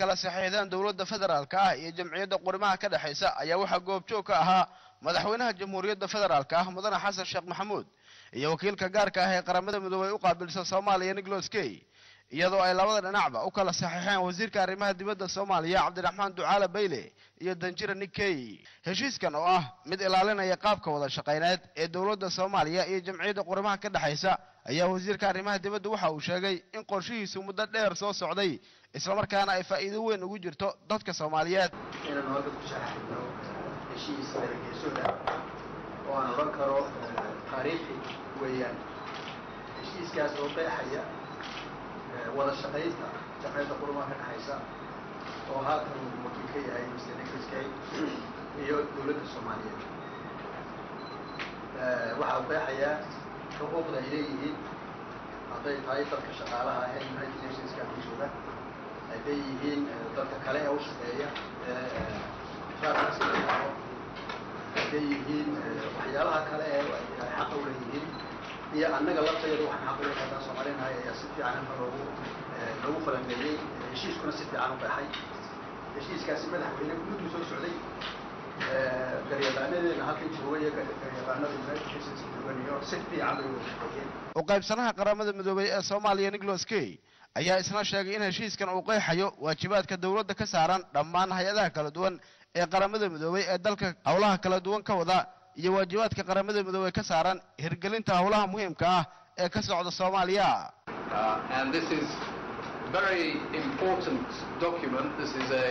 kala saxiixdeen dawladda federaalka ah iyo jamciyadda qurimaha ka dhaxaysa ayaa waxa goobjoog ka ahaa madaxweynaha jamhuuriyadda federaalka ah mudane xasan sheekh maxamuud iyo wakiilka gaarka ah ee qaramada midoobay u qaabilsan Soomaaliya Nicholas Kay iyadoo ay labada dhinacba u kala saxiixeen wasiirka arrimaha dibadda Soomaaliya Cabdiraxmaan Ducaale Bayle iyo Danjira Nikkey heshiiskan oo ah mid ilaalinaya qaabka wada shaqeyneed ee dawladda Soomaaliya iyo jamciyadda qurimaha ka dhaxaysa ayaa wasiirka arrimaha dibadda waxa uu sheegay in qorshihiisu muddo dheer soo socday isla markaana ay faa'iido weyn ugu jirto dadka Soomaaliyeed inaan wada ku shaqeyno heshiis darageysooda oo aan oran karo taariikhi weeyaan heshiiskaas oo qeexaya wada shaqeynta jamciyadda qurimaha ka dhaxaysa oo haatan wakiil ka yahay Mr. Nicholas Kay iyo dawladda Soomaaliyeed waxa uu qeexayaa xuquuqda ay leeyihiin hadday tahay dadka shaqaalaha ah ee United Nationska ku jooga hadday yihiin dadka kale ee u shaqeeya hadday yihiin waxyaalaha kale ee ay xaq u leeyihiin iyo annaga lafteedu waxaan xaq u leeyahay Soomaaliyeed ayaa si fiican loogu falanqeeyay heshiiskuna si fiican u qeexay heshiiskaasi madaxweyne guud soo socday garyaqaanadeena halkan joogay garyaqaanada United Nations iyo si fiican bay u shaqeeyeen oo qaybsanaha qaramada midoobay ee Soomaaliya Nicholas Kay ayaa isna sheegay in heshiiskan uu qeexayo waajibaadka dawladda ka saaran dhammaan hay'adaha kala duwan ee qaramada midoobay ee dalka hawlaha kala duwan ka wada iyo waajibaadka qaramada midoobay ka saaran hirgelinta hawlaha muhiimka ah ee ka socda Soomaaliya and this is very important document. This is a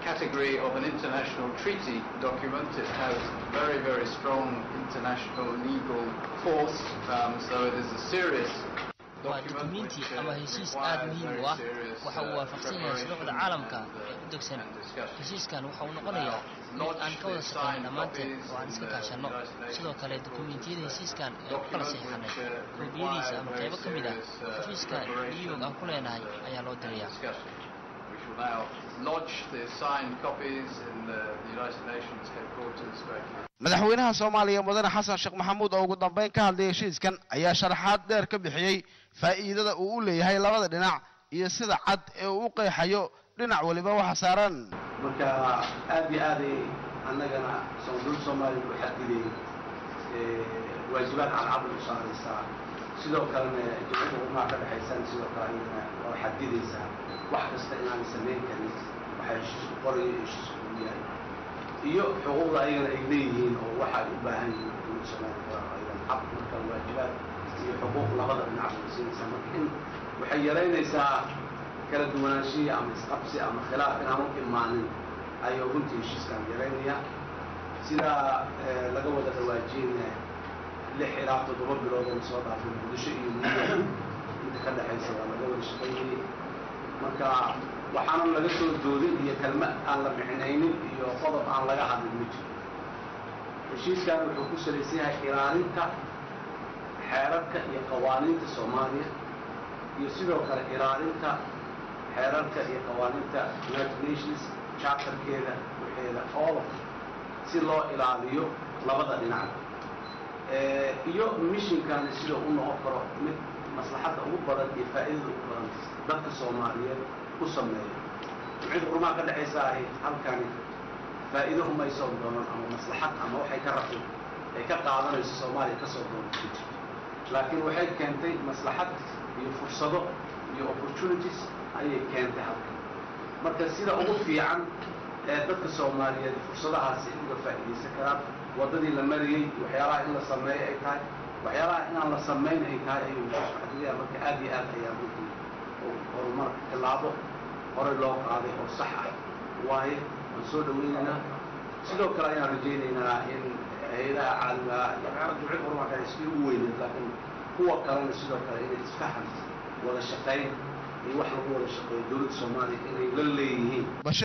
category of an international treaty document. It has very, very strong international legal force, so it is a serious document ama heshiis aad muhiim u ah waxa uu waafaqsan yahay shuruucda caalamka ee u degsan heshiiskan waxa uu noqonayaa mid aan ka wada shaqeyno dhammaanteen oo aan iska kaashano sidoo kale dukumentiyada heshiiskan ee u kala saxiixanay koobiyadiisa ama qaybo ka mid ah xafiiska New York aan ku leenahay ayaa loo dirayaa madaxweynaha Soomaaliya mudane xasan sheekh maxamuud oo ugu dambeyn ka hadlay heshiiskan ayaa sharaxaad dheer ka bixiyay faa'iidada uu u leeyahay labada dhinac iyo sida cad ee uu qeexayo dhinac waliba waxa saaran marka aad iyo aad annagana Soomaaliya ku xadidey waajibaad cad u saaraysa sidoo kalena jamciyadda qurimaha ka dhaxaysa sidoo kale waa xadidaysa wax kasta inaan sameyn karin waxa heshiisku qoray heshiisku yahay iyo xuquuqda ayagana ay leeyihiin oo waxa ay u baahan yihiin dawladda Soomaaliya aydan xaq marka waajibaad iyo xuquuq labada dhinac siinaysa marka waxay yaraynaysaa kala duwanaanshiyo ama isqabsi ama khilaaf inaan u imaanin ayuu runtii heshiiskan yaraynaya sida laga wada dhawaajiyay 6 ilaa 7 bilood oo soo dhaafay Muqdisho iyo Muqdisho inta ka dhaxaysa waa laga wada shaqeeyay marka waxaan laga soo doodin iyo kalmad aan la bixinaynin iyo qodob aan laga hadlin mid heshiiskan wuxuu ku saleysan yahay ilaalinta xeerarka iyo qawaaniinta Soomaaliya iyo sidoo kale ilaalinta xeerarka iyo qawaaniinta United Nations charterkeeda waxeeda oo si loo ilaaliyo labada dhinac iyo missionkan sidoo uu noqon karo mid maslaxada ugu badan iyo faa'iidada ugu badan dadka Soomaaliyeed ku sameeyo cid qurmaa ka dhaxaysa halkan faa'iido uma soo doonaan ama maslaxad ama waxay ka rabto ay ka qaadanayso Soomaaliya ka soo doonto laakiin waxay keentay maslaxad iyo fursado iyo opportunities ayay keentay halkan marka sida ugu fiican ee dadka Soomaaliyeed fursadahaasi uga faa'iideysan karaan wadadii la mariyay waxyaalaha in la sameeyo ay tahay waxyaalaha in aan la sameyn ay tahay ayuu shaqadiya marka aad iyo aad ayaa muhiim oo horumar tilaabo hore loo qaaday oo sax ah waaye aan soo dhaweynaa sidoo kale ayaan rajaynaynaa in hay'adaha caalamiga iyo ducada horumarka ay isku weyneen laakiin kuwa kalena sidoo kale inay isfahan wada shaqeyn iyo wax lagu wada shaqeeyo dawladda Soomaaliya inay la leeyihiin